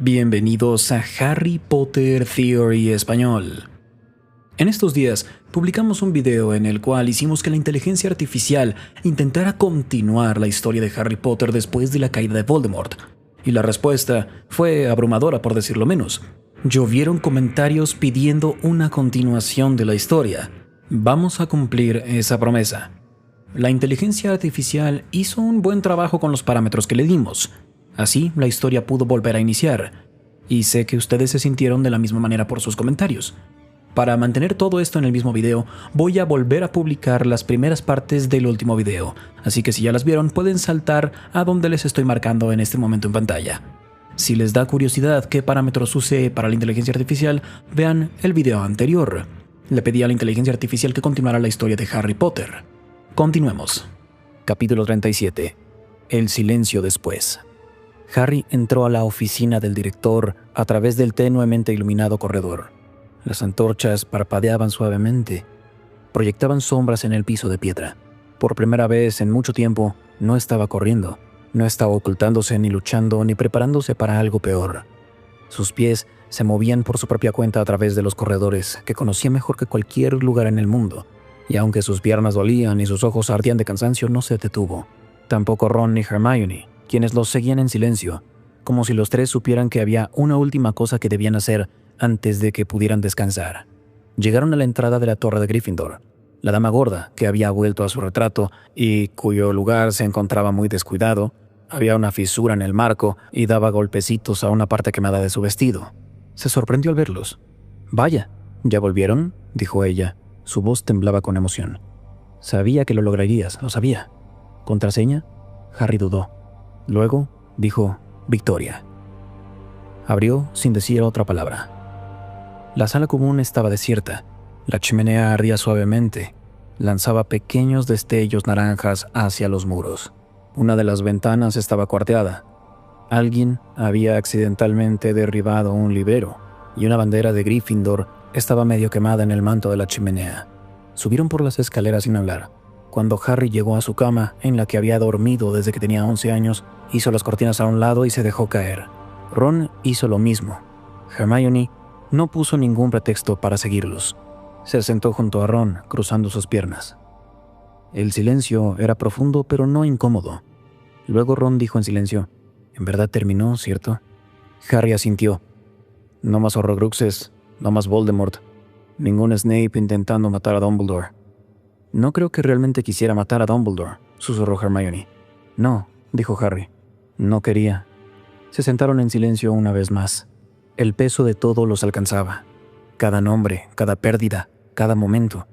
Bienvenidos a Harry Potter Theory Español. En estos días publicamos un video en el cual hicimos que la inteligencia artificial intentara continuar la historia de Harry Potter después de la caída de Voldemort. Y la respuesta fue abrumadora, por decirlo menos. Llovieron comentarios pidiendo una continuación de la historia. Vamos a cumplir esa promesa. La inteligencia artificial hizo un buen trabajo con los parámetros que le dimos. Así, la historia pudo volver a iniciar. Y sé que ustedes se sintieron de la misma manera por sus comentarios. Para mantener todo esto en el mismo video, voy a volver a publicar las primeras partes del último video. Así que si ya las vieron, pueden saltar a donde les estoy marcando en este momento en pantalla. Si les da curiosidad qué parámetros usé para la inteligencia artificial, vean el video anterior. Le pedí a la inteligencia artificial que continuara la historia de Harry Potter. Continuemos. Capítulo 37. El silencio después. Harry entró a la oficina del director a través del tenuemente iluminado corredor. Las antorchas parpadeaban suavemente, proyectaban sombras en el piso de piedra. Por primera vez en mucho tiempo, no estaba corriendo, no estaba ocultándose ni luchando ni preparándose para algo peor. Sus pies se movían por su propia cuenta a través de los corredores, que conocía mejor que cualquier lugar en el mundo, y aunque sus piernas dolían y sus ojos ardían de cansancio, no se detuvo. Tampoco Ron ni Hermione, quienes los seguían en silencio, como si los tres supieran que había una última cosa que debían hacer antes de que pudieran descansar. Llegaron a la entrada de la torre de Gryffindor. La dama gorda, que había vuelto a su retrato y cuyo lugar se encontraba muy descuidado, había una fisura en el marco y daba golpecitos a una parte quemada de su vestido. Se sorprendió al verlos. «Vaya, ¿ya volvieron?», dijo ella. Su voz temblaba con emoción. «Sabía que lo lograrías, lo sabía». «¿Contraseña?», Harry dudó. Luego dijo «Victoria». Abrió sin decir otra palabra. La sala común estaba desierta. La chimenea ardía suavemente. Lanzaba pequeños destellos naranjas hacia los muros. Una de las ventanas estaba cuarteada. Alguien había accidentalmente derribado un librero, y una bandera de Gryffindor estaba medio quemada en el manto de la chimenea. Subieron por las escaleras sin hablar. Cuando Harry llegó a su cama, en la que había dormido desde que tenía 11 años, hizo las cortinas a un lado y se dejó caer. Ron hizo lo mismo. Hermione no puso ningún pretexto para seguirlos. Se sentó junto a Ron, cruzando sus piernas. El silencio era profundo, pero no incómodo. Luego Ron dijo en silencio: «¿En verdad terminó, cierto?». Harry asintió. «No más Horrocruxes, no más Voldemort, ningún Snape intentando matar a Dumbledore». «No creo que realmente quisiera matar a Dumbledore», susurró Hermione. «No», dijo Harry. «No quería». Se sentaron en silencio una vez más. El peso de todo los alcanzaba. Cada nombre, cada pérdida, cada momento.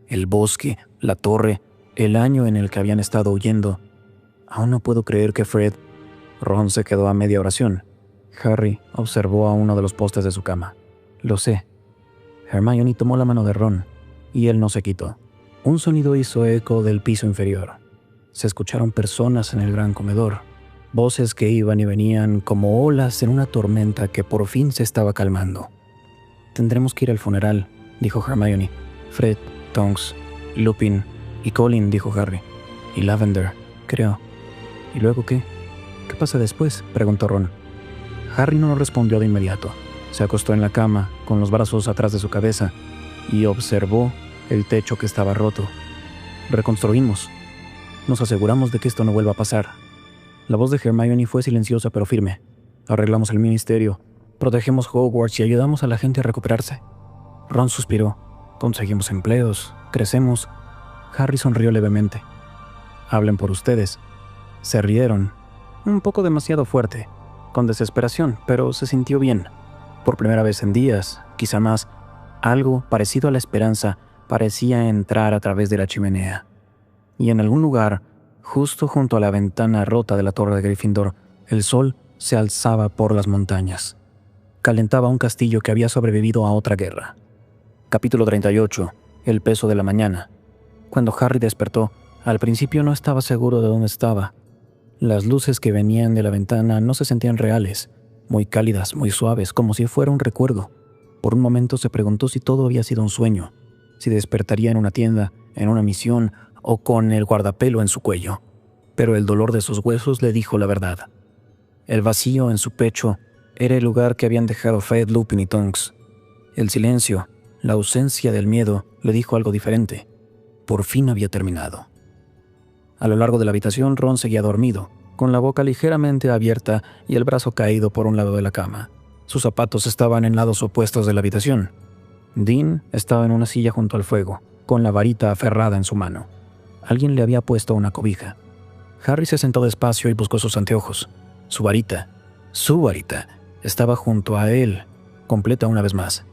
El bosque, la torre, el año en el que habían estado huyendo. «Aún no puedo creer que Fred...». Ron se quedó a media oración. Harry observó a uno de los postes de su cama. «Lo sé». Hermione tomó la mano de Ron, y él no se quitó. Un sonido hizo eco del piso inferior. Se escucharon personas en el gran comedor. Voces que iban y venían como olas en una tormenta que por fin se estaba calmando. «Tendremos que ir al funeral», dijo Hermione. «Fred, Tonks, Lupin y Colin», dijo Harry. «Y Lavender, creo». «¿Y luego qué? ¿Qué pasa después?», preguntó Ron. Harry no respondió de inmediato. Se acostó en la cama, con los brazos atrás de su cabeza, y observó el techo que estaba roto. «Reconstruimos. Nos aseguramos de que esto no vuelva a pasar». La voz de Hermione fue silenciosa pero firme. «Arreglamos el ministerio, protegemos Hogwarts y ayudamos a la gente a recuperarse». Ron suspiró. «Conseguimos empleos, crecemos». Harry sonrió levemente. «Hablen por ustedes». Se rieron, un poco demasiado fuerte, con desesperación, pero se sintió bien. Por primera vez en días, quizá más, algo parecido a la esperanza parecía entrar a través de la chimenea. Y en algún lugar, justo junto a la ventana rota de la torre de Gryffindor, el sol se alzaba por las montañas. Calentaba un castillo que había sobrevivido a otra guerra. Capítulo 38. El peso de la mañana. Cuando Harry despertó, al principio no estaba seguro de dónde estaba. Las luces que venían de la ventana no se sentían reales, muy cálidas, muy suaves, como si fuera un recuerdo. Por un momento se preguntó si todo había sido un sueño, si despertaría en una tienda, en una misión o con el guardapelo en su cuello. Pero el dolor de sus huesos le dijo la verdad. El vacío en su pecho Era el lugar que habían dejado Fred, Lupin y Tonks. El silencio, la ausencia del miedo, le dijo algo diferente. Por fin había terminado. A lo largo de la habitación, Ron seguía dormido, con la boca ligeramente abierta y el brazo caído por un lado de la cama. Sus zapatos estaban en lados opuestos de la habitación. Dean estaba en una silla junto al fuego, con la varita aferrada en su mano. Alguien le había puesto una cobija. Harry se sentó despacio y buscó sus anteojos. Su varita, estaba junto a él, completa una vez más.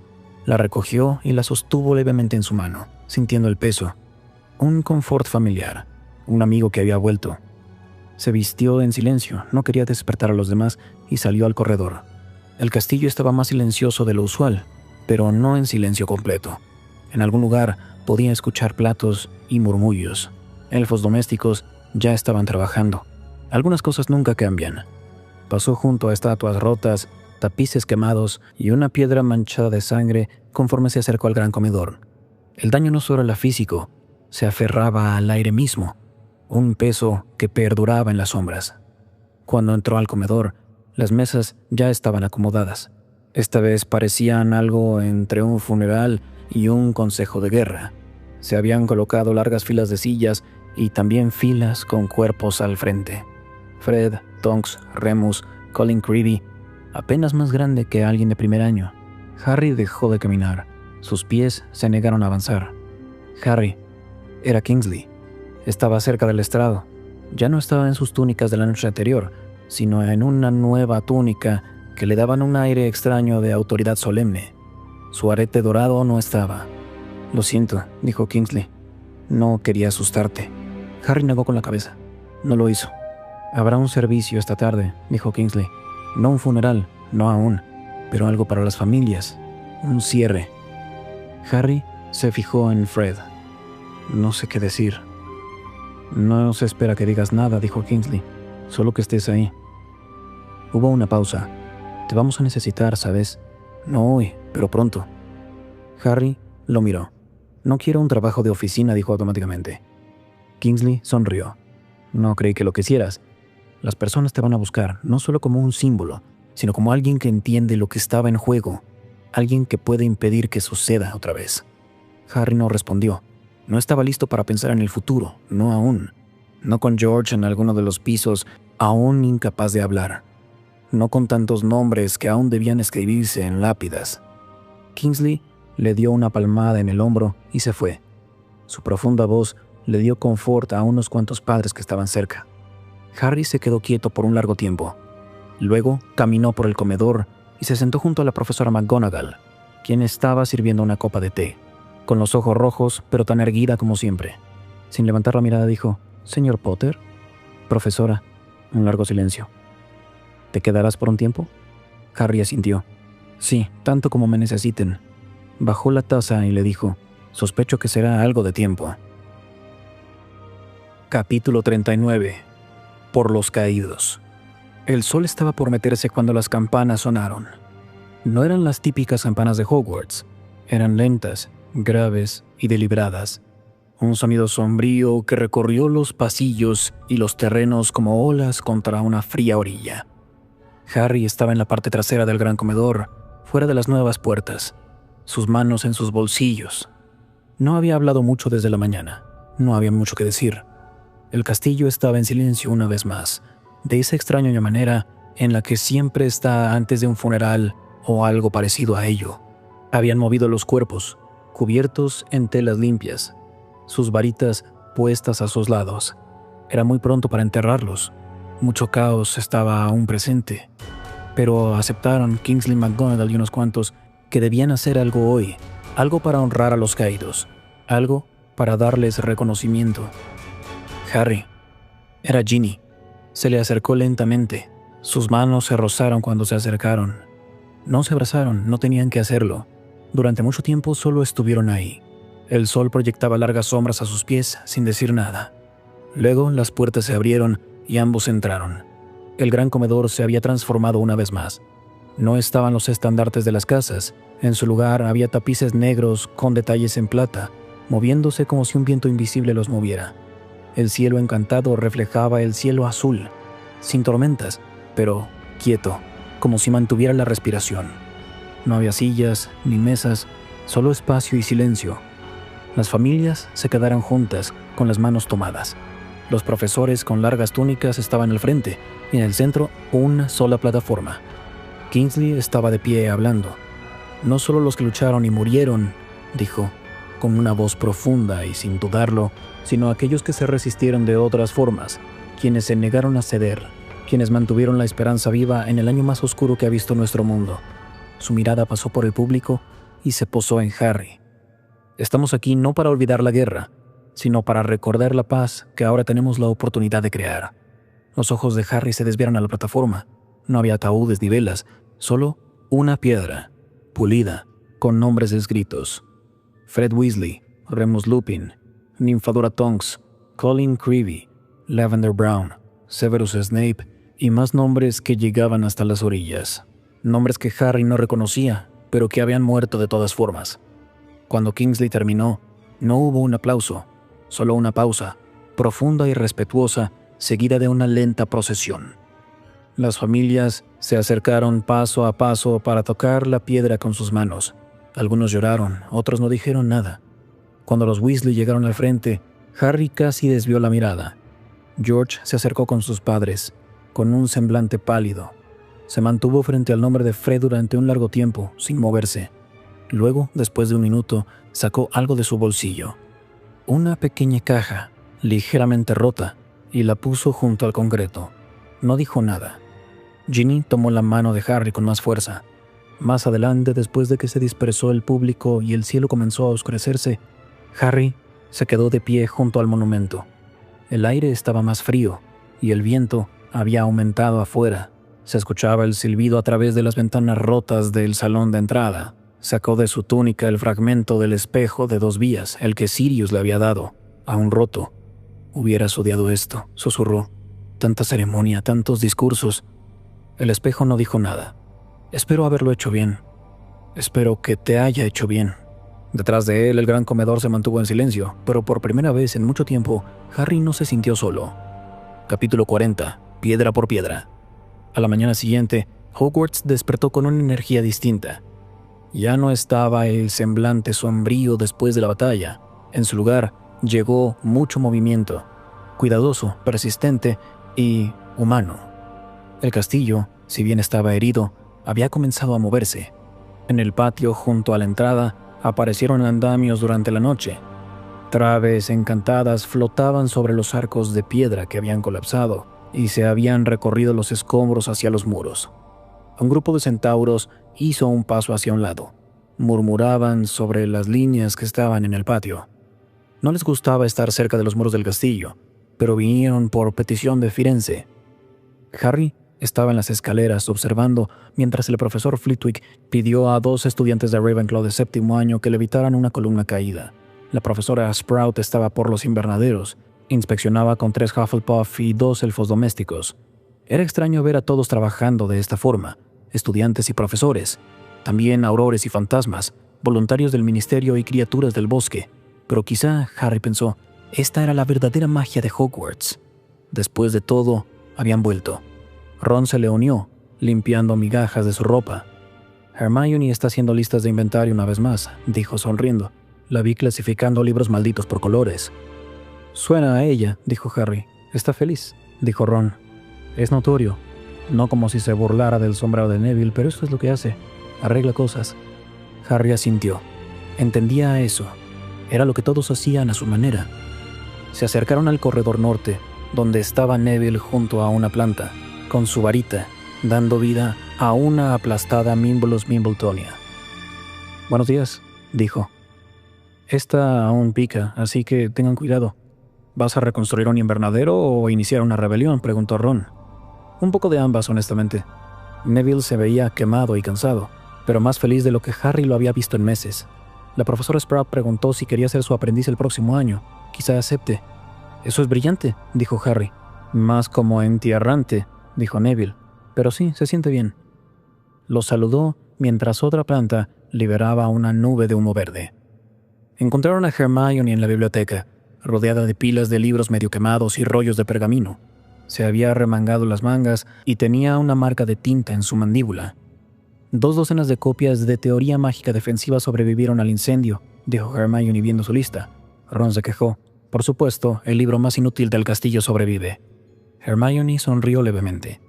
La recogió y la sostuvo levemente en su mano, sintiendo el peso. Un confort familiar, un amigo que había vuelto. Se vistió en silencio, no quería despertar a los demás y salió al corredor. El castillo estaba más silencioso de lo usual, pero no en silencio completo. En algún lugar podía escuchar platos y murmullos. Elfos domésticos ya estaban trabajando. Algunas cosas nunca cambian. Pasó junto a estatuas rotas, tapices quemados y una piedra manchada de sangre conforme se acercó al gran comedor. El daño no solo era físico, se aferraba al aire mismo, un peso que perduraba en las sombras. Cuando entró al comedor, las mesas ya estaban acomodadas. Esta vez parecían algo entre un funeral y un consejo de guerra. Se habían colocado largas filas de sillas y también filas con cuerpos al frente. Fred, Tonks, Remus, Colin Creevy, apenas más grande que alguien de primer año. Harry dejó de caminar. Sus pies se negaron a avanzar. Harry era Kingsley. Estaba cerca del estrado. Ya no estaba en sus túnicas de la noche anterior, sino en una nueva túnica que le daban un aire extraño de autoridad solemne. Su arete dorado no estaba. «Lo siento», dijo Kingsley. «No quería asustarte». Harry negó con la cabeza. No lo hizo. «Habrá un servicio esta tarde», dijo Kingsley. «No un funeral, no aún, pero algo para las familias. Un cierre». Harry se fijó en Fred. «No sé qué decir». «No se espera que digas nada», dijo Kingsley. «Solo que estés ahí». Hubo una pausa. «Te vamos a necesitar, ¿sabes? No hoy, pero pronto». Harry lo miró. «No quiero un trabajo de oficina», dijo automáticamente. Kingsley sonrió. «No creí que lo quisieras. Las personas te van a buscar, no solo como un símbolo, sino como alguien que entiende lo que estaba en juego, alguien que puede impedir que suceda otra vez». Harry no respondió. No estaba listo para pensar en el futuro, no aún. No con George en alguno de los pisos, aún incapaz de hablar. No con tantos nombres que aún debían escribirse en lápidas. Kingsley le dio una palmada en el hombro y se fue. Su profunda voz le dio confort a unos cuantos padres que estaban cerca. Harry se quedó quieto por un largo tiempo. Luego caminó por el comedor y se sentó junto a la profesora McGonagall, quien estaba sirviendo una copa de té, con los ojos rojos, pero tan erguida como siempre. Sin levantar la mirada dijo: «¿Señor Potter?» «Profesora». Un largo silencio. «¿Te quedarás por un tiempo?» Harry asintió. «Sí, tanto como me necesiten». Bajó la taza y le dijo: «Sospecho que será algo de tiempo». Capítulo 39. Por los caídos. El sol estaba por meterse cuando las campanas sonaron. No eran las típicas campanas de Hogwarts. Eran lentas, graves y deliberadas. Un sonido sombrío que recorrió los pasillos y los terrenos como olas contra una fría orilla. Harry estaba en la parte trasera del gran comedor, fuera de las nuevas puertas, sus manos en sus bolsillos. No había hablado mucho desde la mañana. No había mucho que decir. El castillo estaba en silencio una vez más, de esa extraña manera en la que siempre está antes de un funeral o algo parecido a ello. Habían movido los cuerpos, cubiertos en telas limpias, sus varitas puestas a sus lados. Era muy pronto para enterrarlos. Mucho caos estaba aún presente. Pero aceptaron Kingsley, McGonagall y unos cuantos que debían hacer algo hoy, algo para honrar a los caídos, algo para darles reconocimiento. Harry. Era Ginny. Se le acercó lentamente. Sus manos se rozaron cuando se acercaron. No se abrazaron, no tenían que hacerlo. Durante mucho tiempo solo estuvieron ahí. El sol proyectaba largas sombras a sus pies sin decir nada. Luego las puertas se abrieron y ambos entraron. El gran comedor se había transformado una vez más. No estaban los estandartes de las casas. En su lugar había tapices negros con detalles en plata, moviéndose como si un viento invisible los moviera. El cielo encantado reflejaba el cielo azul, sin tormentas, pero quieto. como si mantuviera la respiración. No había sillas ni mesas, solo espacio y silencio. Las familias se quedaron juntas, con las manos tomadas. Los profesores con largas túnicas estaban al frente, y en el centro una sola plataforma. Kingsley estaba de pie hablando. «No solo los que lucharon y murieron», dijo, con una voz profunda y sin dudarlo, sino aquellos que se resistieron de otras formas, quienes se negaron a ceder, quienes mantuvieron la esperanza viva en el año más oscuro que ha visto nuestro mundo. Su mirada pasó por el público y se posó en Harry. «Estamos aquí no para olvidar la guerra, sino para recordar la paz que ahora tenemos la oportunidad de crear». Los ojos de Harry se desviaron a la plataforma. No había ataúdes ni velas, solo una piedra, pulida, con nombres escritos. Fred Weasley, Remus Lupin, Nymphadora Tonks, Colin Creevey, Lavender Brown, Severus Snape y más nombres que llegaban hasta las orillas. Nombres que Harry no reconocía, pero que habían muerto de todas formas. Cuando Kingsley terminó, no hubo un aplauso, solo una pausa, profunda y respetuosa, seguida de una lenta procesión. Las familias se acercaron paso a paso para tocar la piedra con sus manos. Algunos lloraron, otros no dijeron nada. Cuando los Weasley llegaron al frente, Harry casi desvió la mirada. George se acercó con sus padres, con un semblante pálido. Se mantuvo frente al nombre de Fred durante un largo tiempo, sin moverse. Luego, después de un minuto, sacó algo de su bolsillo. Una pequeña caja, ligeramente rota, y la puso junto al concreto. No dijo nada. Ginny tomó la mano de Harry con más fuerza. Más adelante, después de que se dispersó el público y el cielo comenzó a oscurecerse, Harry se quedó de pie junto al monumento. El aire estaba más frío y el viento había aumentado afuera. Se escuchaba el silbido a través de las ventanas rotas del salón de entrada. Sacó de su túnica el fragmento del espejo de 2 vías, el que Sirius le había dado, aún roto. «Hubieras odiado esto», susurró. «Tanta ceremonia, tantos discursos». El espejo no dijo nada. «Espero haberlo hecho bien. Espero que te haya hecho bien». Detrás de él, el gran comedor se mantuvo en silencio, pero por primera vez en mucho tiempo, Harry no se sintió solo. Capítulo 40. Piedra por piedra. A la mañana siguiente, Hogwarts despertó con una energía distinta. Ya no estaba el semblante sombrío después de la batalla. En su lugar, llegó mucho movimiento, cuidadoso, persistente y humano. El castillo, si bien estaba herido, había comenzado a moverse. En el patio junto a la entrada aparecieron andamios durante la noche. Traves encantadas flotaban sobre los arcos de piedra que habían colapsado y se habían recorrido los escombros hacia los muros. Un grupo de centauros hizo un paso hacia un lado. Murmuraban sobre las líneas que estaban en el patio. No les gustaba estar cerca de los muros del castillo, pero vinieron por petición de Firenze. Harry estaba en las escaleras observando mientras el profesor Flitwick pidió a 2 estudiantes de Ravenclaw de 7º año que levitaran una columna caída. La profesora Sprout estaba por los invernaderos. Inspeccionaba con 3 Hufflepuff y 2 elfos domésticos. Era extraño ver a todos trabajando de esta forma, estudiantes y profesores, también aurores y fantasmas, voluntarios del ministerio y criaturas del bosque. Pero quizá, Harry pensó, esta era la verdadera magia de Hogwarts. Después de todo, habían vuelto. Ron se le unió, limpiando migajas de su ropa. «Hermione está haciendo listas de inventario una vez más», dijo sonriendo. «La vi clasificando libros malditos por colores». «Suena a ella», dijo Harry. «Está feliz», dijo Ron. «Es notorio. No como si se burlara del sombrero de Neville, pero esto es lo que hace. Arregla cosas». Harry asintió. Entendía eso. Era lo que todos hacían a su manera. Se acercaron al corredor norte, donde estaba Neville junto a una planta, con su varita, dando vida a una aplastada Mimblus Mimbletonia. «Buenos días», dijo. «Esta aún pica, así que tengan cuidado». «¿Vas a reconstruir un invernadero o iniciar una rebelión?», preguntó Ron. «Un poco de ambas, honestamente». Neville se veía quemado y cansado, pero más feliz de lo que Harry lo había visto en meses. La profesora Sprout preguntó si quería ser su aprendiz el próximo año. «Quizá acepte». «Eso es brillante», dijo Harry. «Más como ente errante», dijo Neville. «Pero sí, se siente bien». Lo saludó mientras otra planta liberaba una nube de humo verde. Encontraron a Hermione en la biblioteca, rodeada de pilas de libros medio quemados y rollos de pergamino. Se había remangado las mangas y tenía una marca de tinta en su mandíbula. 2 docenas de copias de Teoría Mágica Defensiva sobrevivieron al incendio, dijo Hermione viendo su lista. Ron se quejó. Por supuesto, el libro más inútil del castillo sobrevive. Hermione sonrió levemente.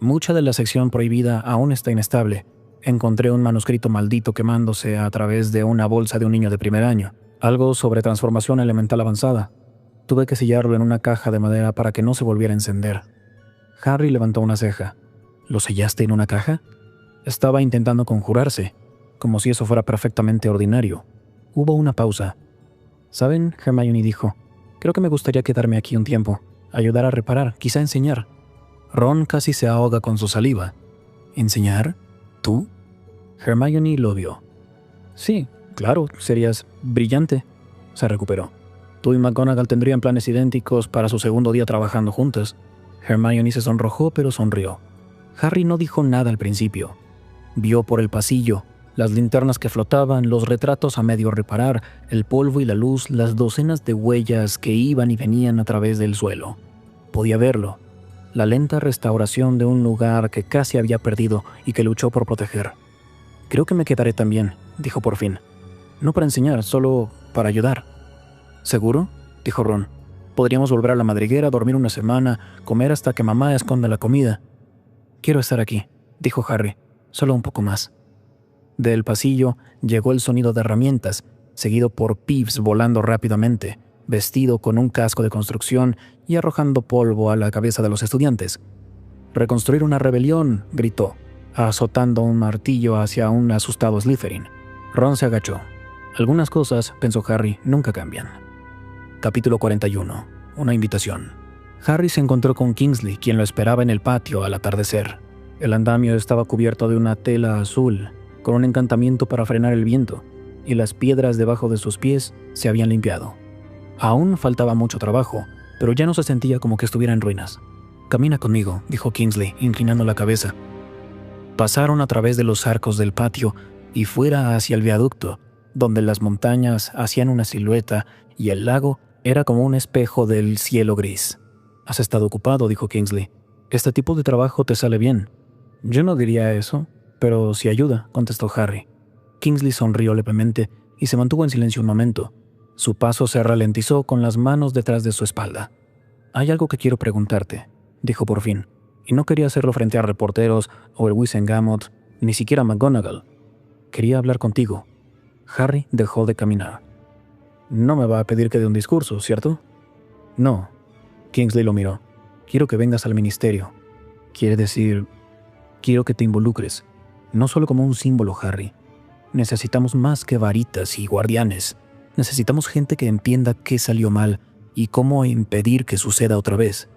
Mucha de la sección prohibida aún está inestable. Encontré un manuscrito maldito quemándose a través de una bolsa de un niño de primer año. Algo sobre transformación elemental avanzada. Tuve que sellarlo en una caja de madera para que no se volviera a encender. Harry levantó una ceja. ¿Lo sellaste en una caja? Estaba intentando conjurarse, como si eso fuera perfectamente ordinario. Hubo una pausa. ¿Saben? Hermione dijo. Creo que me gustaría quedarme aquí un tiempo. Ayudar a reparar, quizá enseñar. Ron casi se ahoga con su saliva. ¿Enseñar? ¿Tú? Hermione lo vio. Sí, claro, serías brillante. Se recuperó. Tú y McGonagall tendrían planes idénticos para su segundo día trabajando juntas. Hermione se sonrojó, pero sonrió. Harry no dijo nada al principio. Vio por el pasillo, las linternas que flotaban, los retratos a medio reparar, el polvo y la luz, las docenas de huellas que iban y venían a través del suelo. Podía verlo. La lenta restauración de un lugar que casi había perdido y que luchó por proteger. Creo que me quedaré también, dijo por fin. No para enseñar, solo para ayudar. ¿Seguro? Dijo Ron. Podríamos volver a la madriguera, dormir una semana, comer hasta que mamá esconda la comida. Quiero estar aquí, dijo Harry, solo un poco más. Del pasillo llegó el sonido de herramientas, seguido por Peeves volando rápidamente, vestido con un casco de construcción y arrojando polvo a la cabeza de los estudiantes. «Reconstruir una rebelión», gritó, azotando un martillo hacia un asustado Slytherin. Ron se agachó. Algunas cosas, pensó Harry, nunca cambian. Capítulo 41. Una invitación. Harry se encontró con Kingsley, quien lo esperaba en el patio al atardecer. El andamio estaba cubierto de una tela azul, con un encantamiento para frenar el viento, y las piedras debajo de sus pies se habían limpiado. Aún faltaba mucho trabajo, pero ya no se sentía como que estuviera en ruinas. «Camina conmigo», dijo Kingsley, inclinando la cabeza. Pasaron a través de los arcos del patio y fuera hacia el viaducto, donde las montañas hacían una silueta y el lago era como un espejo del cielo gris. «Has estado ocupado», dijo Kingsley. «Este tipo de trabajo te sale bien». «Yo no diría eso, pero sí ayuda», contestó Harry. Kingsley sonrió levemente y se mantuvo en silencio un momento. Su paso se ralentizó con las manos detrás de su espalda. «Hay algo que quiero preguntarte», dijo por fin, y no quería hacerlo frente a reporteros o el Wizengamot, ni siquiera McGonagall. «Quería hablar contigo». Harry dejó de caminar. «No me va a pedir que dé un discurso, ¿cierto?» «No». Kingsley lo miró. «Quiero que vengas al ministerio». «Quiere decir, quiero que te involucres. No solo como un símbolo, Harry. Necesitamos más que varitas y guardianes. Necesitamos gente que entienda qué salió mal y cómo impedir que suceda otra vez».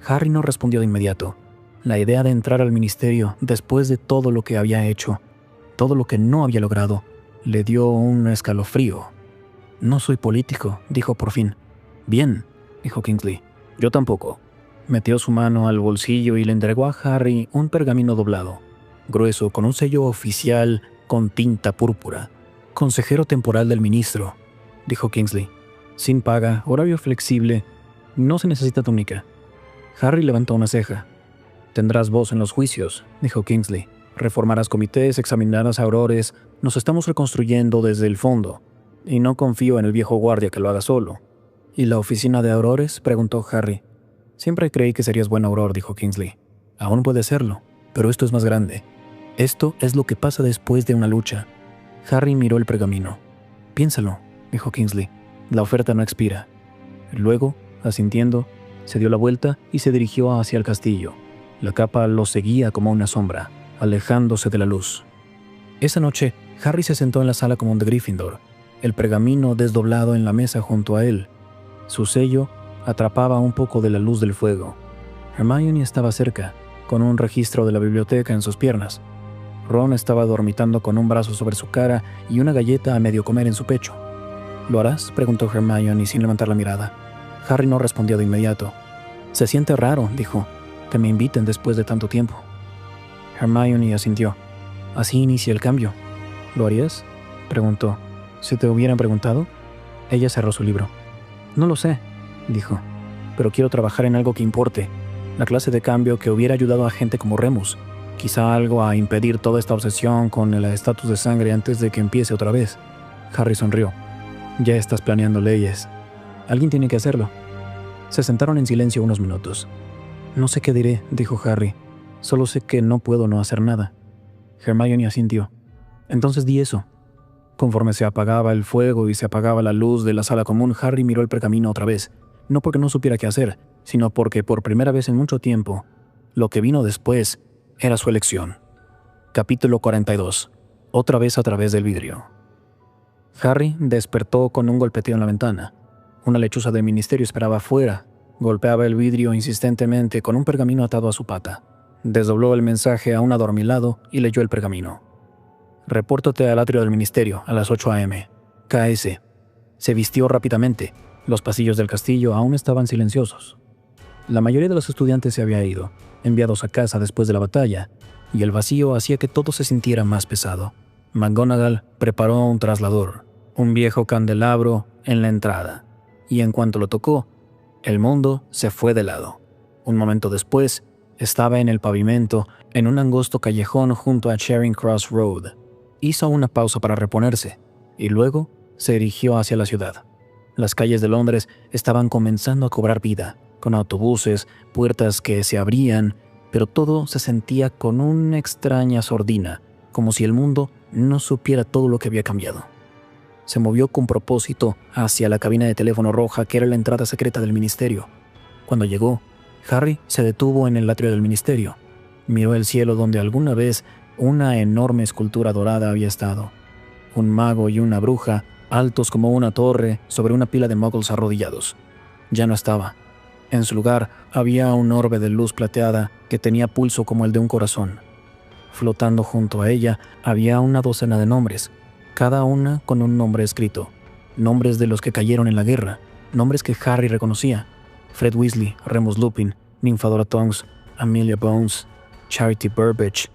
Harry no respondió de inmediato. La idea de entrar al ministerio, después de todo lo que había hecho, todo lo que no había logrado, le dio un escalofrío. «No soy político», dijo por fin. «Bien», dijo Kingsley. «Yo tampoco». Metió su mano al bolsillo y le entregó a Harry un pergamino doblado, grueso, con un sello oficial con tinta púrpura. «Consejero temporal del ministro», dijo Kingsley. «Sin paga, horario flexible, no se necesita túnica». Harry levantó una ceja. «Tendrás voz en los juicios», dijo Kingsley. «Reformarás comités, examinarás aurores. Nos estamos reconstruyendo desde el fondo. Y no confío en el viejo guardia que lo haga solo». «¿Y la oficina de aurores?», preguntó Harry. «Siempre creí que serías buen auror», dijo Kingsley. «Aún puede serlo, pero esto es más grande. Esto es lo que pasa después de una lucha». Harry miró el pergamino. «Piénsalo», dijo Kingsley. «La oferta no expira». Luego, asintiendo, se dio la vuelta y se dirigió hacia el castillo. La capa lo seguía como una sombra, alejándose de la luz. Esa noche, Harry se sentó en la sala común de Gryffindor, el pergamino desdoblado en la mesa junto a él. Su sello atrapaba un poco de la luz del fuego. Hermione estaba cerca, con un registro de la biblioteca en sus piernas. Ron estaba dormitando con un brazo sobre su cara y una galleta a medio comer en su pecho. «¿Lo harás?», preguntó Hermione sin levantar la mirada. Harry no respondió de inmediato. «Se siente raro», dijo, «que me inviten después de tanto tiempo». Hermione asintió. «Así inicia el cambio». «¿Lo harías?», preguntó. «¿Si te hubieran preguntado?» Ella cerró su libro. «No lo sé», dijo, «pero quiero trabajar en algo que importe. La clase de cambio que hubiera ayudado a gente como Remus. Quizá algo a impedir toda esta obsesión con el estatus de sangre antes de que empiece otra vez. Harry sonrió. Ya estás planeando leyes. Alguien tiene que hacerlo. Se sentaron en silencio unos minutos. No sé qué diré, dijo Harry. Solo sé que no puedo no hacer nada. Hermione asintió. Entonces di eso. Conforme se apagaba el fuego y se apagaba la luz de la sala común, Harry miró el pergamino otra vez. No porque no supiera qué hacer, sino porque por primera vez en mucho tiempo, lo que vino después era su elección. Capítulo 42. Otra vez a través del vidrio. Harry despertó con un golpeteo en la ventana. Una lechuza del ministerio esperaba afuera. Golpeaba el vidrio insistentemente con un pergamino atado a su pata. Desdobló el mensaje a un adormilado y leyó el pergamino. Repórtate al atrio del ministerio a las 8 a.m. KS. Se vistió rápidamente. Los pasillos del castillo aún estaban silenciosos. La mayoría de los estudiantes se había ido, enviados a casa después de la batalla, y el vacío hacía que todo se sintiera más pesado. McGonagall preparó un traslador, un viejo candelabro en la entrada, y en cuanto lo tocó, el mundo se fue de lado. Un momento después, estaba en el pavimento, en un angosto callejón junto a Charing Cross Road. Hizo una pausa para reponerse, y luego se dirigió hacia la ciudad. Las calles de Londres estaban comenzando a cobrar vida, con autobuses, puertas que se abrían, pero todo se sentía con una extraña sordina, como si el mundo no supiera todo lo que había cambiado. Se movió con propósito hacia la cabina de teléfono roja que era la entrada secreta del ministerio. Cuando llegó, Harry se detuvo en el atrio del ministerio. Miró el cielo donde alguna vez una enorme escultura dorada había estado. Un mago y una bruja, altos como una torre, sobre una pila de muggles arrodillados. Ya no estaba. En su lugar había un orbe de luz plateada que tenía pulso como el de un corazón. Flotando junto a ella había una docena de nombres, cada una con un nombre escrito. Nombres de los que cayeron en la guerra, nombres que Harry reconocía. Fred Weasley, Remus Lupin, Nymphadora Tonks, Amelia Bones, Charity Burbage.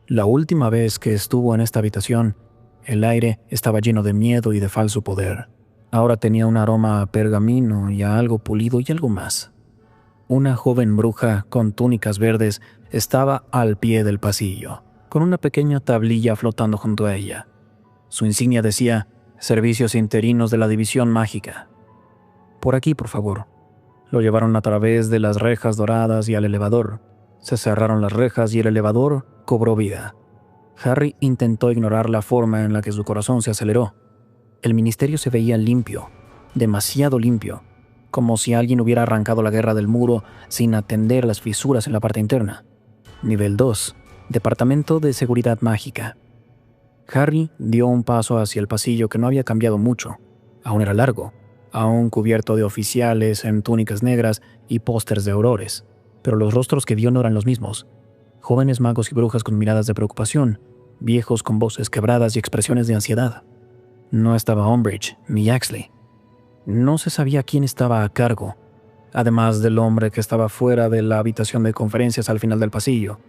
La última vez que estuvo en esta habitación, el aire estaba lleno de miedo y de falso poder. Ahora tenía un aroma a pergamino y a algo pulido y algo más. Una joven bruja con túnicas verdes estaba al pie del pasillo, con una pequeña tablilla flotando junto a ella. Su insignia decía, Servicios Interinos de la División Mágica. Por aquí, por favor. Lo llevaron a través de las rejas doradas y al elevador. Se cerraron las rejas y el elevador cobró vida. Harry intentó ignorar la forma en la que su corazón se aceleró. El ministerio se veía limpio, demasiado limpio, como si alguien hubiera arrancado la guerra del muro sin atender las fisuras en la parte interna. Nivel 2. Departamento de Seguridad Mágica. Harry dio un paso hacia el pasillo que no había cambiado mucho. Aún era largo, aún cubierto de oficiales en túnicas negras y pósters de aurores, pero los rostros que vio no eran los mismos. Jóvenes magos y brujas con miradas de preocupación, viejos con voces quebradas y expresiones de ansiedad. No estaba Umbridge ni Axley. No se sabía quién estaba a cargo, además del hombre que estaba fuera de la habitación de conferencias al final del pasillo.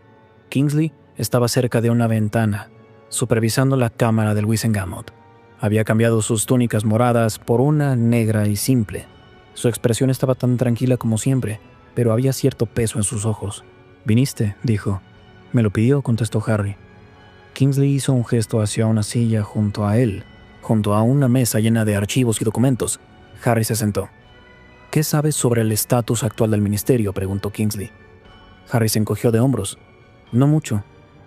Kingsley estaba cerca de una ventana, supervisando la cámara del Wizengamot. Había cambiado sus túnicas moradas por una negra y simple. Su expresión estaba tan tranquila como siempre, pero había cierto peso en sus ojos. «¿Viniste?», dijo. «Me lo pidió», contestó Harry. Kingsley hizo un gesto hacia una silla junto a él, junto a una mesa llena de archivos y documentos. Harry se sentó. «¿Qué sabes sobre el estatus actual del ministerio?», preguntó Kingsley. Harry se encogió de hombros. «No mucho.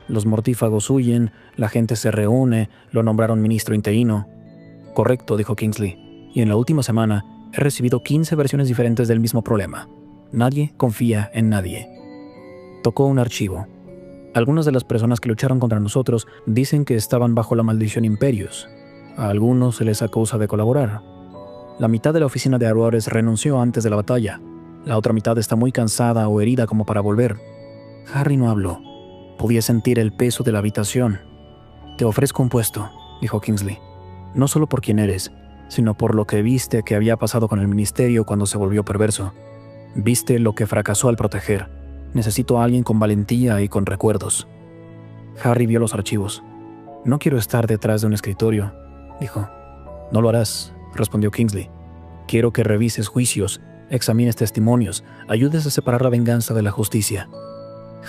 Los mortífagos huyen, la gente se reúne, lo nombraron ministro interino». «Correcto», dijo Kingsley. «Y en la última semana he recibido 15 versiones diferentes del mismo problema. Nadie confía en nadie». Tocó un archivo. «Algunas de las personas que lucharon contra nosotros dicen que estaban bajo la maldición Imperius. A algunos se les acusa de colaborar. La mitad de la oficina de Aurores renunció antes de la batalla. La otra mitad está muy cansada o herida como para volver». Harry no habló. Podía sentir el peso de la habitación. «Te ofrezco un puesto», dijo Kingsley. «No solo por quién eres, sino por lo que viste que había pasado con el ministerio cuando se volvió perverso. Viste lo que fracasó al proteger. Necesito a alguien con valentía y con recuerdos». Harry vio los archivos. «No quiero estar detrás de un escritorio», dijo. «No lo harás», respondió Kingsley. «Quiero que revises juicios, examines testimonios, ayudes a separar la venganza de la justicia.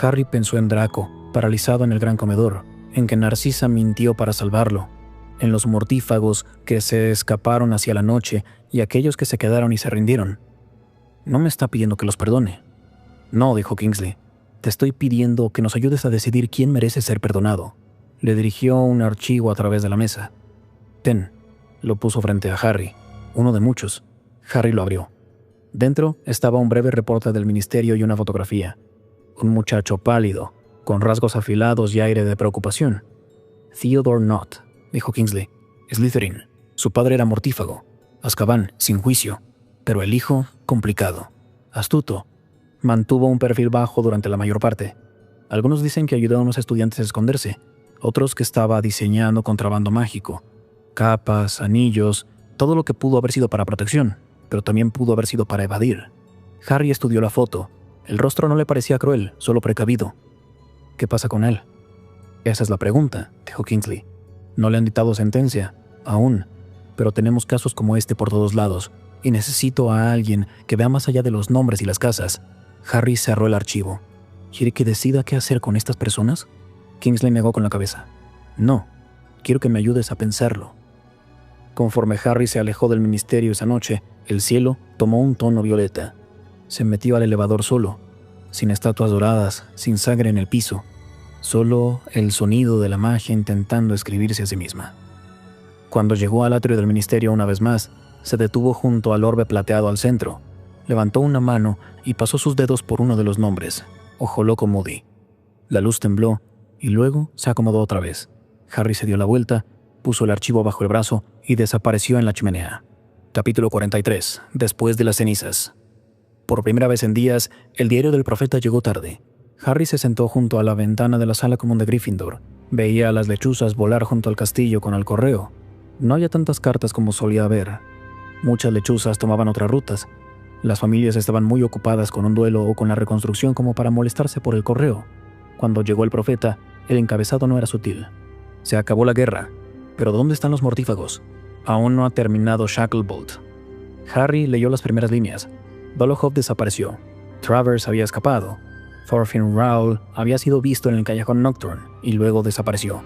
Harry pensó en Draco, paralizado en el gran comedor, en que Narcisa mintió para salvarlo, en los mortífagos que se escaparon hacia la noche y aquellos que se quedaron y se rindieron. No me está pidiendo que los perdone. No, dijo Kingsley. Te estoy pidiendo que nos ayudes a decidir quién merece ser perdonado. Le dirigió un archivo a través de la mesa. Ten. Lo puso frente a Harry. Uno de muchos. Harry lo abrió. Dentro estaba un breve reporte del ministerio y una fotografía. Un muchacho pálido, con rasgos afilados y aire de preocupación. Theodore Nott, dijo Kingsley. Slytherin. Su padre era mortífago. Azkaban, sin juicio. Pero el hijo, complicado. Astuto. Mantuvo un perfil bajo durante la mayor parte. Algunos dicen que ayudó a unos estudiantes a esconderse. Otros que estaba diseñando contrabando mágico. Capas, anillos, todo lo que pudo haber sido para protección, pero también pudo haber sido para evadir. Harry estudió la foto. El rostro no le parecía cruel, solo precavido. ¿Qué pasa con él? Esa es la pregunta, dijo Kingsley. No le han dictado sentencia, aún, pero tenemos casos como este por todos lados, y necesito a alguien que vea más allá de los nombres y las casas. Harry cerró el archivo. ¿Quiere que decida qué hacer con estas personas? Kingsley negó con la cabeza. No, quiero que me ayudes a pensarlo. Conforme Harry se alejó del ministerio esa noche, el cielo tomó un tono violeta. Se metió al elevador solo, sin estatuas doradas, sin sangre en el piso, solo el sonido de la magia intentando escribirse a sí misma. Cuando llegó al atrio del ministerio una vez más, se detuvo junto al orbe plateado al centro, levantó una mano y pasó sus dedos por uno de los nombres, Ojo Loco Moody. La luz tembló y luego se acomodó otra vez. Harry se dio la vuelta, puso el archivo bajo el brazo y desapareció en la chimenea. Capítulo 43. Después de las cenizas. Por primera vez en días, el diario del profeta llegó tarde. Harry se sentó junto a la ventana de la sala común de Gryffindor. Veía a las lechuzas volar junto al castillo con el correo. No había tantas cartas como solía haber. Muchas lechuzas tomaban otras rutas. Las familias estaban muy ocupadas con un duelo o con la reconstrucción como para molestarse por el correo. Cuando llegó el profeta, el encabezado no era sutil. Se acabó la guerra. ¿Pero dónde están los mortífagos? Aún no ha terminado Shacklebolt. Harry leyó las primeras líneas. Dolohov desapareció. Travers había escapado. Thorfinn Raoul había sido visto en el callejón Nocturne y luego desapareció.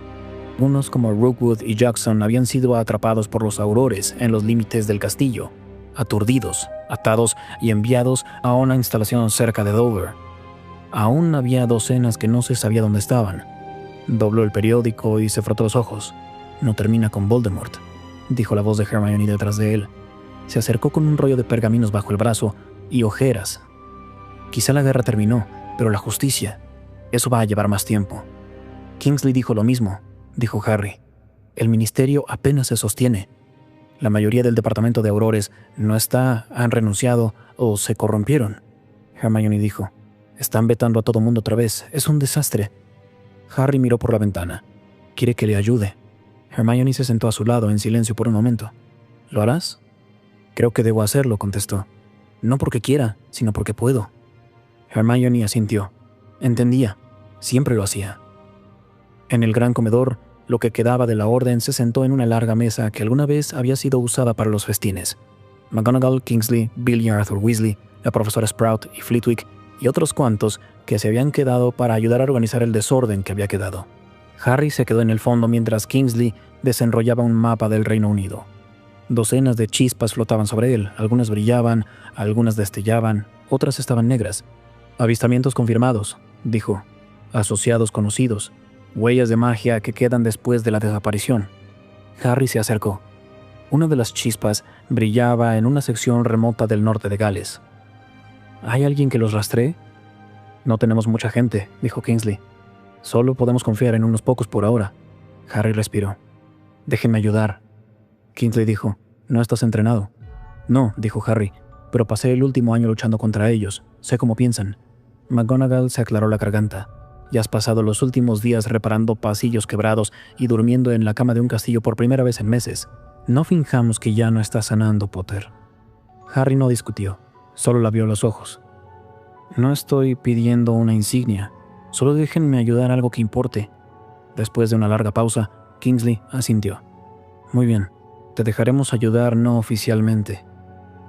Unos como Rookwood y Jackson habían sido atrapados por los aurores en los límites del castillo, aturdidos, atados y enviados a una instalación cerca de Dover. Aún había docenas que no se sabía dónde estaban. Dobló el periódico y se frotó los ojos. No termina con Voldemort, dijo la voz de Hermione detrás de él. Se acercó con un rollo de pergaminos bajo el brazo y ojeras. Quizá la guerra terminó, pero la justicia, eso va a llevar más tiempo. Kingsley dijo lo mismo, dijo Harry. El ministerio apenas se sostiene. La mayoría del departamento de aurores no está, han renunciado o se corrompieron. Hermione dijo, están vetando a todo mundo otra vez, es un desastre. Harry miró por la ventana. ¿Quiere que le ayude? Hermione se sentó a su lado en silencio por un momento. ¿Lo harás? Creo que debo hacerlo, contestó. No porque quiera, sino porque puedo. Hermione asintió. Entendía. Siempre lo hacía. En el gran comedor, lo que quedaba de la orden se sentó en una larga mesa que alguna vez había sido usada para los festines. McGonagall, Kingsley, Bill y Arthur Weasley, la profesora Sprout y Flitwick y otros cuantos que se habían quedado para ayudar a organizar el desorden que había quedado. Harry se quedó en el fondo mientras Kingsley desenrollaba un mapa del Reino Unido. Docenas de chispas flotaban sobre él, algunas brillaban, algunas destellaban, otras estaban negras. Avistamientos confirmados, dijo, asociados conocidos, huellas de magia que quedan después de la desaparición. Harry se acercó. Una de las chispas brillaba en una sección remota del norte de Gales. ¿Hay alguien que los rastree? No tenemos mucha gente, dijo Kingsley. Solo podemos confiar en unos pocos por ahora. Harry respiró. Déjenme ayudar. Kingsley dijo, ¿no estás entrenado? No, dijo Harry, pero pasé el último año luchando contra ellos. Sé cómo piensan. McGonagall se aclaró la garganta. Ya has pasado los últimos días reparando pasillos quebrados y durmiendo en la cama de un castillo por primera vez en meses. No finjamos que ya no estás sanando, Potter. Harry no discutió, solo la vio a los ojos. No estoy pidiendo una insignia, solo déjenme ayudar a algo que importe. Después de una larga pausa, Kingsley asintió. Muy bien, te dejaremos ayudar no oficialmente.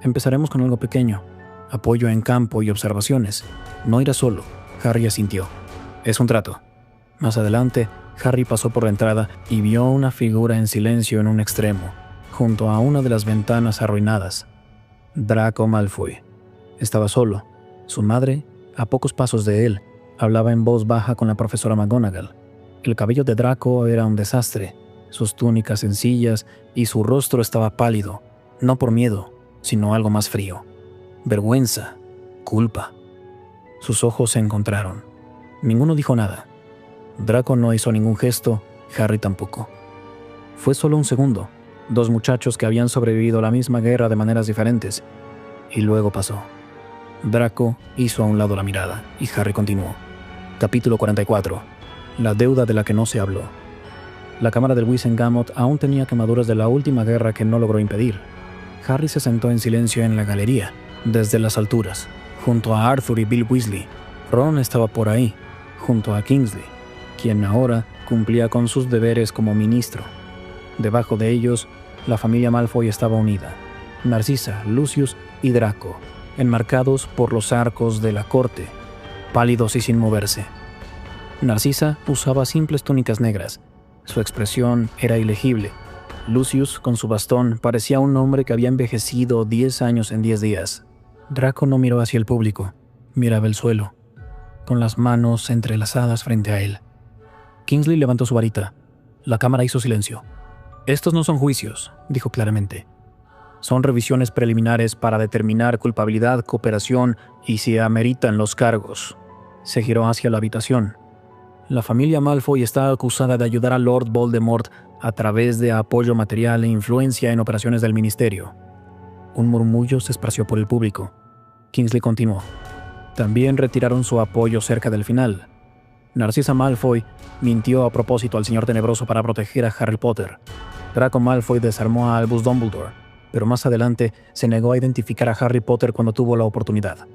Empezaremos con algo pequeño. apoyo en campo y observaciones. No irá solo, Harry asintió. Es un trato. Más adelante, Harry pasó por la entrada y vio una figura en silencio en un extremo, junto a una de las ventanas arruinadas. Draco Malfoy. Estaba solo. Su madre, a pocos pasos de él, hablaba en voz baja con la profesora McGonagall. El cabello de Draco era un desastre, sus túnicas sencillas y su rostro estaba pálido, no por miedo, sino algo más frío. Vergüenza, culpa. Sus ojos se encontraron. Ninguno dijo nada. Draco no hizo ningún gesto, Harry tampoco. Fue solo un segundo, dos muchachos que habían sobrevivido a la misma guerra de maneras diferentes, y luego pasó. Draco hizo a un lado la mirada, y Harry continuó. Capítulo 44. La deuda de la que no se habló. La cámara del Wizengamot aún tenía quemaduras de la última guerra que no logró impedir. Harry se sentó en silencio en la galería, desde las alturas, junto a Arthur y Bill Weasley. Ron estaba por ahí, junto a Kingsley, quien ahora cumplía con sus deberes como ministro. Debajo de ellos, la familia Malfoy estaba unida. Narcisa, Lucius y Draco, enmarcados por los arcos de la corte, pálidos y sin moverse. Narcisa usaba simples túnicas negras. Su expresión era ilegible. Lucius, con su bastón, parecía un hombre que había envejecido 10 años en 10 días. Draco no miró hacia el público, miraba el suelo, con las manos entrelazadas frente a él. Kingsley levantó su varita. La cámara hizo silencio. «Estos no son juicios», dijo claramente. «Son revisiones preliminares para determinar culpabilidad, cooperación y si ameritan los cargos». Se giró hacia la habitación. La familia Malfoy está acusada de ayudar a Lord Voldemort a través de apoyo material e influencia en operaciones del ministerio. Un murmullo se esparció por el público. Kingsley continuó. También retiraron su apoyo cerca del final. Narcisa Malfoy mintió a propósito al Señor Tenebroso para proteger a Harry Potter. Draco Malfoy desarmó a Albus Dumbledore, pero más adelante se negó a identificar a Harry Potter cuando tuvo la oportunidad.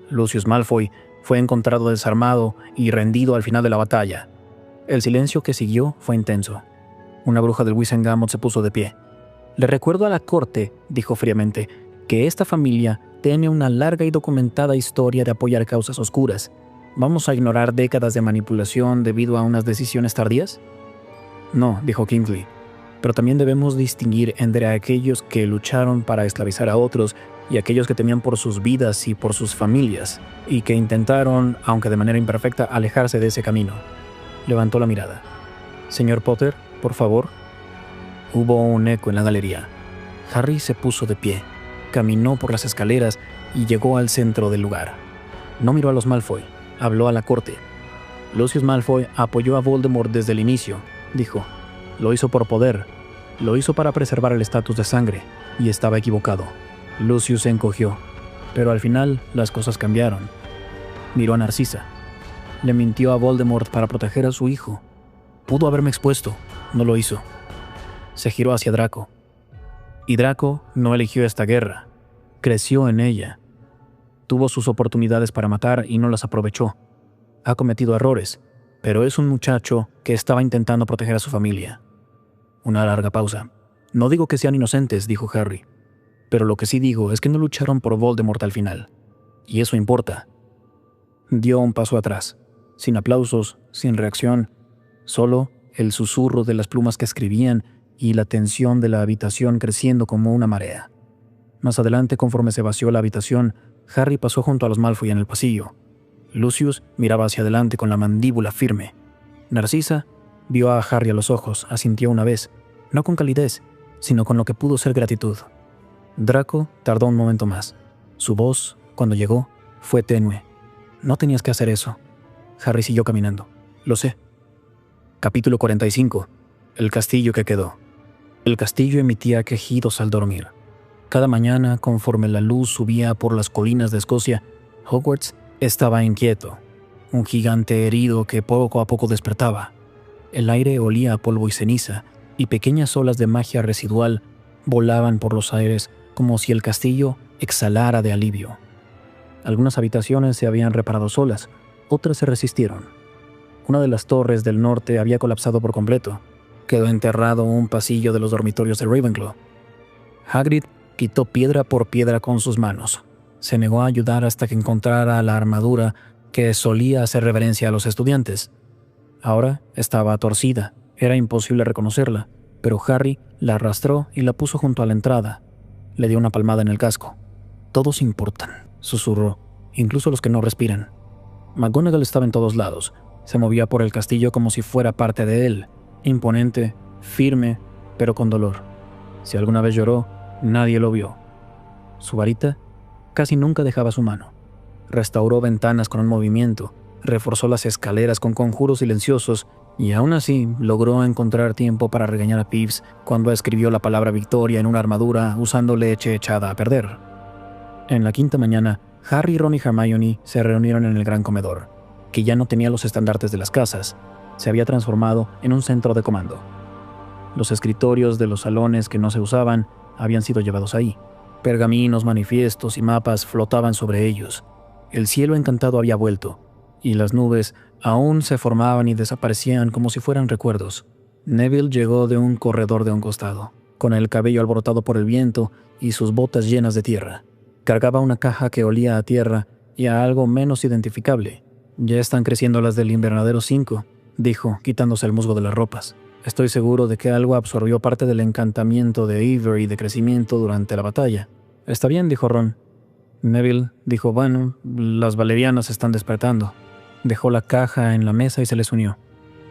Lucius Malfoy fue encontrado desarmado y rendido al final de la batalla. El silencio que siguió fue intenso. Una bruja del Wizengamot se puso de pie. «Le recuerdo a la corte», dijo fríamente, «que esta familia tiene una larga y documentada historia de apoyar causas oscuras. ¿Vamos a ignorar décadas de manipulación debido a unas decisiones tardías?» «No», dijo Kingsley, «pero también debemos distinguir entre aquellos que lucharon para esclavizar a otros y aquellos que temían por sus vidas y por sus familias, y que intentaron, aunque de manera imperfecta, alejarse de ese camino». Levantó la mirada. «Señor Potter, por favor». Hubo un eco en la galería. Harry se puso de pie, caminó por las escaleras y llegó al centro del lugar. No miró a los Malfoy, habló a la corte. Lucius Malfoy apoyó a Voldemort desde el inicio, dijo. Lo hizo por poder, lo hizo para preservar el estatus de sangre, y estaba equivocado. Lucius se encogió, pero al final las cosas cambiaron. Miró a Narcisa. Le mintió a Voldemort para proteger a su hijo. Pudo haberme expuesto, no lo hizo. Se giró hacia Draco. Y Draco no eligió esta guerra, creció en ella. Tuvo sus oportunidades para matar y no las aprovechó. Ha cometido errores, pero es un muchacho que estaba intentando proteger a su familia. Una larga pausa. No digo que sean inocentes, dijo Harry, pero lo que sí digo es que no lucharon por Voldemort al final. Y eso importa. Dio un paso atrás, sin aplausos, sin reacción, solo el susurro de las plumas que escribían y la tensión de la habitación creciendo como una marea. Más adelante, conforme se vació la habitación, Harry pasó junto a los Malfoy en el pasillo. Lucius miraba hacia adelante con la mandíbula firme. Narcisa vio a Harry a los ojos, asintió una vez, no con calidez, sino con lo que pudo ser gratitud. Draco tardó un momento más. Su voz, cuando llegó, fue tenue. No tenías que hacer eso. Harry siguió caminando. Lo sé. Capítulo 45. El castillo que quedó. El castillo emitía quejidos al dormir. Cada mañana, conforme la luz subía por las colinas de Escocia, Hogwarts estaba inquieto. Un gigante herido que poco a poco despertaba. El aire olía a polvo y ceniza, y pequeñas olas de magia residual volaban por los aires como si el castillo exhalara de alivio. Algunas habitaciones se habían reparado solas, otras se resistieron. Una de las torres del norte había colapsado por completo. Quedó enterrado un pasillo de los dormitorios de Ravenclaw. Hagrid quitó piedra por piedra con sus manos. Se negó a ayudar hasta que encontrara la armadura que solía hacer reverencia a los estudiantes. Ahora estaba torcida, era imposible reconocerla, pero Harry la arrastró y la puso junto a la entrada. Le dio una palmada en el casco. «Todos importan», susurró, «incluso los que no respiran». McGonagall estaba en todos lados. Se movía por el castillo como si fuera parte de él, imponente, firme, pero con dolor. Si alguna vez lloró, nadie lo vio. Su varita casi nunca dejaba su mano. Restauró ventanas con un movimiento, reforzó las escaleras con conjuros silenciosos y aún así logró encontrar tiempo para regañar a Peeves cuando escribió la palabra victoria en una armadura usando leche echada a perder. En la quinta mañana, Harry, Ron y Hermione se reunieron en el gran comedor, que ya no tenía los estandartes de las casas. Se había transformado en un centro de comando. Los escritorios de los salones que no se usaban habían sido llevados ahí. Pergaminos, manifiestos y mapas flotaban sobre ellos. El cielo encantado había vuelto, y las nubes aún se formaban y desaparecían como si fueran recuerdos. Neville llegó de un corredor de un costado, con el cabello alborotado por el viento y sus botas llenas de tierra. Cargaba una caja que olía a tierra y a algo menos identificable. «Ya están creciendo las del invernadero 5», dijo, quitándose el musgo de las ropas. «Estoy seguro de que algo absorbió parte del encantamiento de Avery de crecimiento durante la batalla». «Está bien», dijo Ron. Neville dijo, «Bueno, las valerianas están despertando». Dejó la caja en la mesa y se les unió.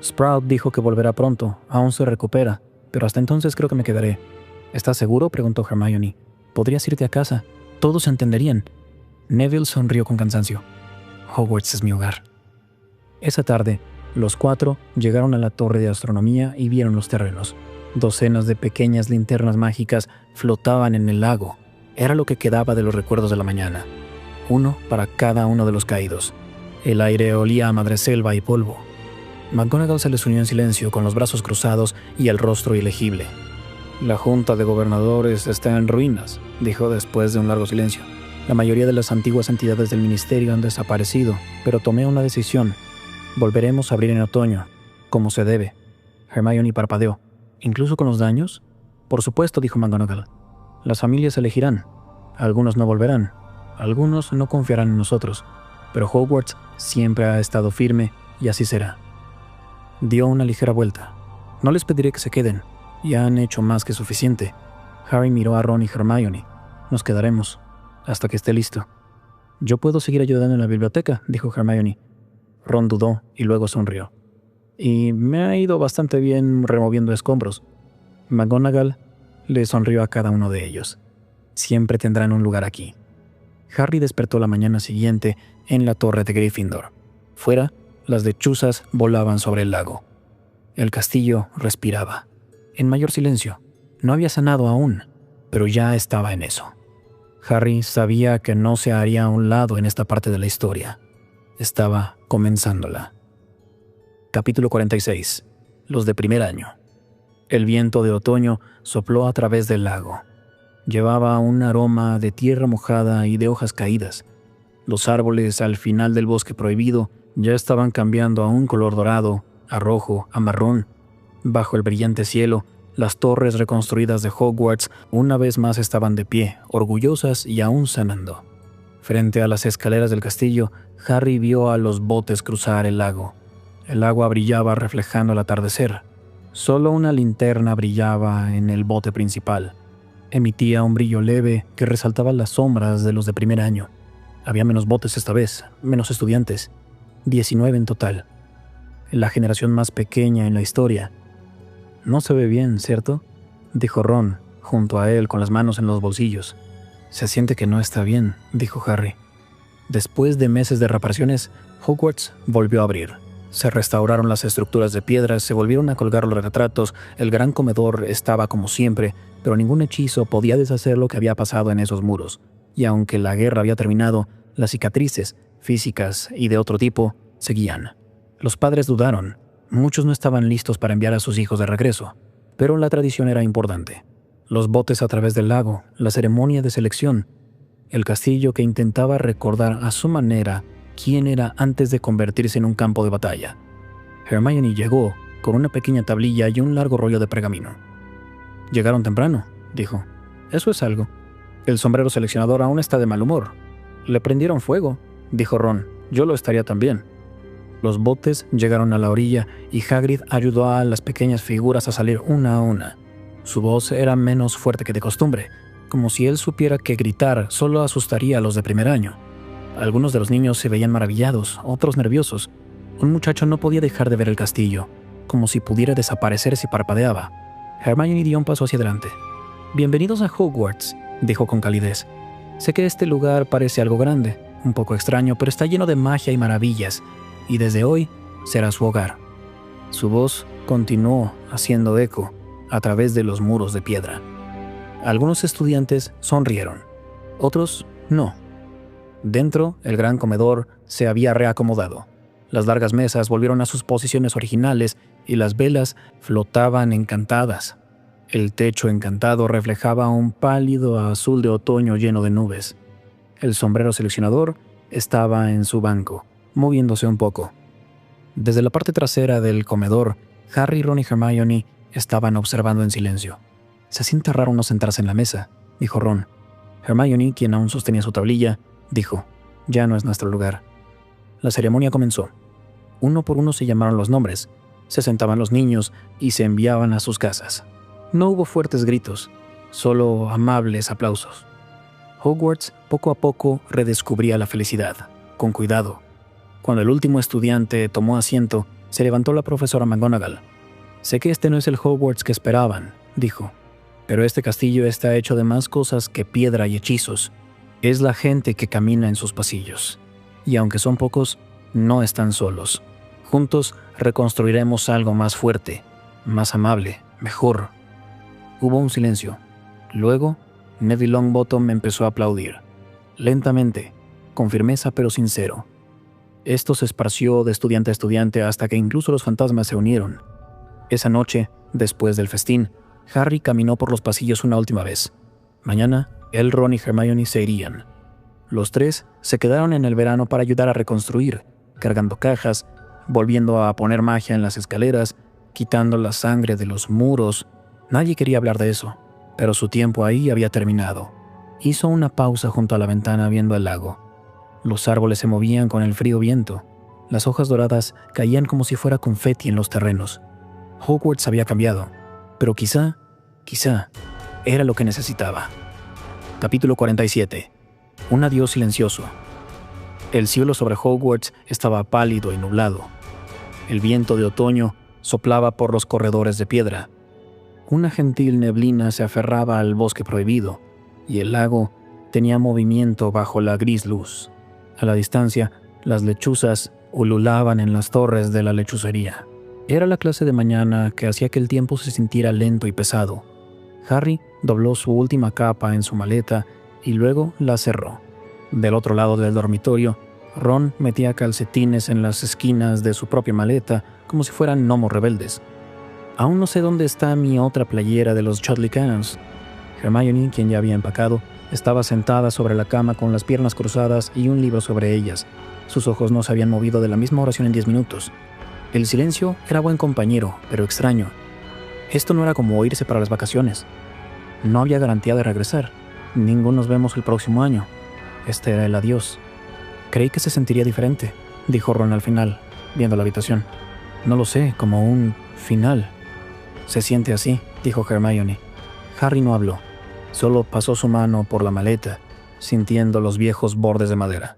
Sprout dijo que volverá pronto, aún se recupera, pero hasta entonces creo que me quedaré. «¿Estás seguro?», preguntó Hermione. «Podrías irte a casa. Todos se entenderían». Neville sonrió con cansancio. «Hogwarts es mi hogar». Esa tarde, los 4 llegaron a la torre de astronomía y vieron los terrenos. Docenas de pequeñas linternas mágicas flotaban en el lago. Era lo que quedaba de los recuerdos de la mañana. Uno para cada uno de los caídos. El aire olía a madreselva y polvo. McGonagall se les unió en silencio, con los brazos cruzados y el rostro ilegible. «La Junta de Gobernadores está en ruinas», dijo después de un largo silencio. «La mayoría de las antiguas entidades del ministerio han desaparecido, pero tomé una decisión. Volveremos a abrir en otoño, como se debe». Hermione parpadeó. «¿Incluso con los daños?» «Por supuesto», dijo McGonagall. «Las familias elegirán. Algunos no volverán. Algunos no confiarán en nosotros. Pero Hogwarts siempre ha estado firme y así será». Dio una ligera vuelta. «No les pediré que se queden. Ya han hecho más que suficiente». Harry miró a Ron y Hermione. «Nos quedaremos hasta que esté listo». «Yo puedo seguir ayudando en la biblioteca», dijo Hermione. Ron dudó y luego sonrió. «Y me ha ido bastante bien removiendo escombros». McGonagall le sonrió a cada uno de ellos. «Siempre tendrán un lugar aquí». Harry despertó la mañana siguiente en la torre de Gryffindor. Fuera, las lechuzas volaban sobre el lago. El castillo respiraba. En mayor silencio. No había sanado aún, pero ya estaba en eso. Harry sabía que no se haría a un lado en esta parte de la historia. Estaba comenzándola. Capítulo 46. Los de primer año. El viento de otoño sopló a través del lago. Llevaba un aroma de tierra mojada y de hojas caídas. Los árboles al final del bosque prohibido ya estaban cambiando a un color dorado, a rojo, a marrón. Bajo el brillante cielo, las torres reconstruidas de Hogwarts una vez más estaban de pie, orgullosas y aún sanando. Frente a las escaleras del castillo, Harry vio a los botes cruzar el lago. El agua brillaba reflejando el atardecer. Solo una linterna brillaba en el bote principal. Emitía un brillo leve que resaltaba las sombras de los de primer año. Había menos botes esta vez, menos estudiantes. 19 en total. La generación más pequeña en la historia. «No se ve bien, ¿cierto?», dijo Ron, junto a él con las manos en los bolsillos. «Se siente que no está bien», dijo Harry. Después de meses de reparaciones, Hogwarts volvió a abrir. Se restauraron las estructuras de piedra, se volvieron a colgar los retratos, el gran comedor estaba como siempre, pero ningún hechizo podía deshacer lo que había pasado en esos muros. Y aunque la guerra había terminado, las cicatrices, físicas y de otro tipo, seguían. Los padres dudaron. Muchos no estaban listos para enviar a sus hijos de regreso, pero la tradición era importante. Los botes a través del lago, la ceremonia de selección, el castillo que intentaba recordar a su manera quién era antes de convertirse en un campo de batalla. Hermione llegó con una pequeña tablilla y un largo rollo de pergamino. «Llegaron temprano», dijo. «Eso es algo. El sombrero seleccionador aún está de mal humor. Le prendieron fuego, dijo Ron. Yo lo estaría también. Los botes llegaron a la orilla y Hagrid ayudó a las pequeñas figuras a salir una a una. Su voz era menos fuerte que de costumbre, como si él supiera que gritar solo asustaría a los de primer año. Algunos de los niños se veían maravillados, otros nerviosos. Un muchacho no podía dejar de ver el castillo, como si pudiera desaparecer si parpadeaba. Hermione dio un paso hacia adelante. «Bienvenidos a Hogwarts», dijo con calidez. «Sé que este lugar parece algo grande, un poco extraño, pero está lleno de magia y maravillas, y desde hoy será su hogar». Su voz continuó haciendo eco a través de los muros de piedra. Algunos estudiantes sonrieron, otros no. Dentro, el gran comedor se había reacomodado. Las largas mesas volvieron a sus posiciones originales y las velas flotaban encantadas. El techo encantado reflejaba un pálido azul de otoño lleno de nubes. El sombrero seleccionador estaba en su banco, moviéndose un poco. Desde la parte trasera del comedor, Harry, Ron y Hermione estaban observando en silencio. «Se siente raro no sentarse en la mesa», dijo Ron. Hermione, quien aún sostenía su tablilla, dijo: «Ya no es nuestro lugar». La ceremonia comenzó. Uno por uno se llamaron los nombres, se sentaban los niños y se enviaban a sus casas. No hubo fuertes gritos, solo amables aplausos. Hogwarts poco a poco redescubría la felicidad, con cuidado. Cuando el último estudiante tomó asiento, se levantó la profesora McGonagall. «Sé que este no es el Hogwarts que esperaban», dijo, «pero este castillo está hecho de más cosas que piedra y hechizos. Es la gente que camina en sus pasillos. Y aunque son pocos, no están solos. Juntos reconstruiremos algo más fuerte, más amable, mejor». Hubo un silencio. Luego, Neville Longbottom empezó a aplaudir. Lentamente, con firmeza pero sincero. Esto se esparció de estudiante a estudiante hasta que incluso los fantasmas se unieron. Esa noche, después del festín, Harry caminó por los pasillos una última vez. Mañana, él, Ron y Hermione se irían. Los tres se quedaron en el verano para ayudar a reconstruir, cargando cajas, volviendo a poner magia en las escaleras, quitando la sangre de los muros. Nadie quería hablar de eso, pero su tiempo ahí había terminado. Hizo una pausa junto a la ventana viendo el lago. Los árboles se movían con el frío viento. Las hojas doradas caían como si fuera confeti en los terrenos. Hogwarts había cambiado, pero quizá, era lo que necesitaba. Capítulo 47. Un adiós silencioso. El cielo sobre Hogwarts estaba pálido y nublado. El viento de otoño soplaba por los corredores de piedra. Una gentil neblina se aferraba al bosque prohibido, y el lago tenía movimiento bajo la gris luz. A la distancia, las lechuzas ululaban en las torres de la lechucería. Era la clase de mañana que hacía que el tiempo se sintiera lento y pesado. Harry dobló su última capa en su maleta y luego la cerró. Del otro lado del dormitorio, Ron metía calcetines en las esquinas de su propia maleta como si fueran gnomos rebeldes. «Aún no sé dónde está mi otra playera de los Chudley Cannons». Hermione, quien ya había empacado, estaba sentada sobre la cama con las piernas cruzadas y un libro sobre ellas. Sus ojos no se habían movido de la misma oración en 10 minutos. El silencio era buen compañero, pero extraño. Esto no era como irse para las vacaciones. No había garantía de regresar. Ningún nos vemos el próximo año. Este era el adiós. «Creí que se sentiría diferente», dijo Ron al final, viendo la habitación. «No lo sé, como un final». «Se siente así», dijo Hermione. Harry no habló. Solo pasó su mano por la maleta, sintiendo los viejos bordes de madera.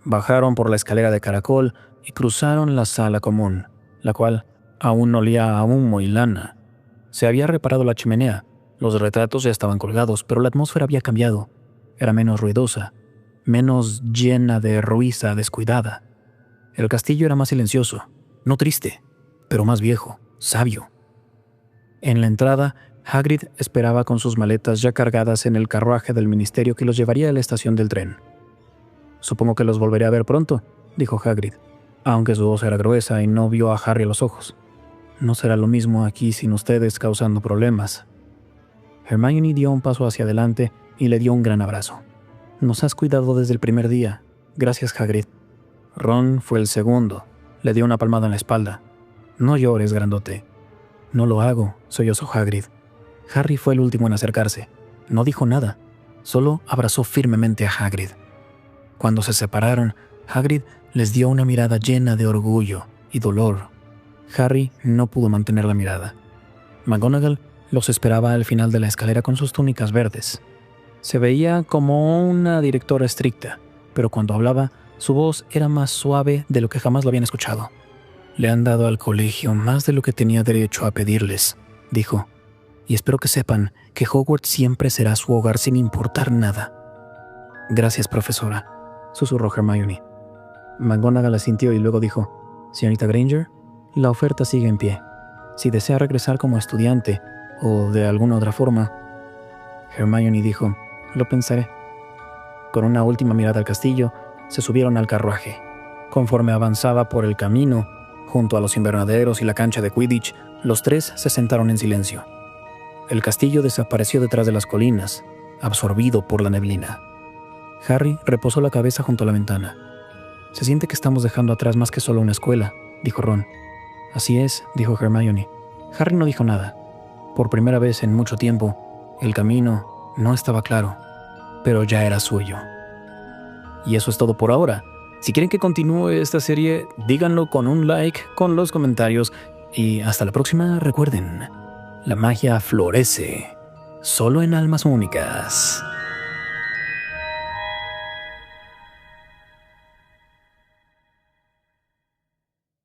Bajaron por la escalera de caracol y cruzaron la sala común, la cual aún olía a humo y lana. Se había reparado la chimenea. Los retratos ya estaban colgados, pero la atmósfera había cambiado. Era menos ruidosa, menos llena de ruiza descuidada. El castillo era más silencioso, no triste, pero más viejo, sabio. En la entrada, Hagrid esperaba con sus maletas ya cargadas en el carruaje del ministerio que los llevaría a la estación del tren. «Supongo que los volveré a ver pronto», dijo Hagrid, aunque su voz era gruesa y no vio a Harry a los ojos. «No será lo mismo aquí sin ustedes causando problemas». Hermione dio un paso hacia adelante y le dio un gran abrazo. «Nos has cuidado desde el primer día. Gracias, Hagrid». Ron fue el segundo. Le dio una palmada en la espalda. «No llores, grandote». «No lo hago», sollozó Hagrid. Harry fue el último en acercarse. No dijo nada, solo abrazó firmemente a Hagrid. Cuando se separaron, Hagrid les dio una mirada llena de orgullo y dolor. Harry no pudo mantener la mirada. McGonagall los esperaba al final de la escalera con sus túnicas verdes. Se veía como una directora estricta, pero cuando hablaba, su voz era más suave de lo que jamás lo habían escuchado. «Le han dado al colegio más de lo que tenía derecho a pedirles», dijo, «y espero que sepan que Hogwarts siempre será su hogar sin importar nada». «Gracias, profesora», susurró Hermione. McGonagall asintió y luego dijo, «Señorita Granger, la oferta sigue en pie. Si desea regresar como estudiante o de alguna otra forma». Hermione dijo, «Lo pensaré». Con una última mirada al castillo, se subieron al carruaje. Conforme avanzaba por el camino, junto a los invernaderos y la cancha de Quidditch, los tres se sentaron en silencio. El castillo desapareció detrás de las colinas, absorbido por la neblina. Harry reposó la cabeza junto a la ventana. «Se siente que estamos dejando atrás más que solo una escuela», dijo Ron. «Así es», dijo Hermione. Harry no dijo nada. Por primera vez en mucho tiempo, el camino no estaba claro, pero ya era suyo. Y eso es todo por ahora. Si quieren que continúe esta serie, díganlo con un like, con los comentarios. Y hasta la próxima, recuerden, la magia florece solo en almas únicas.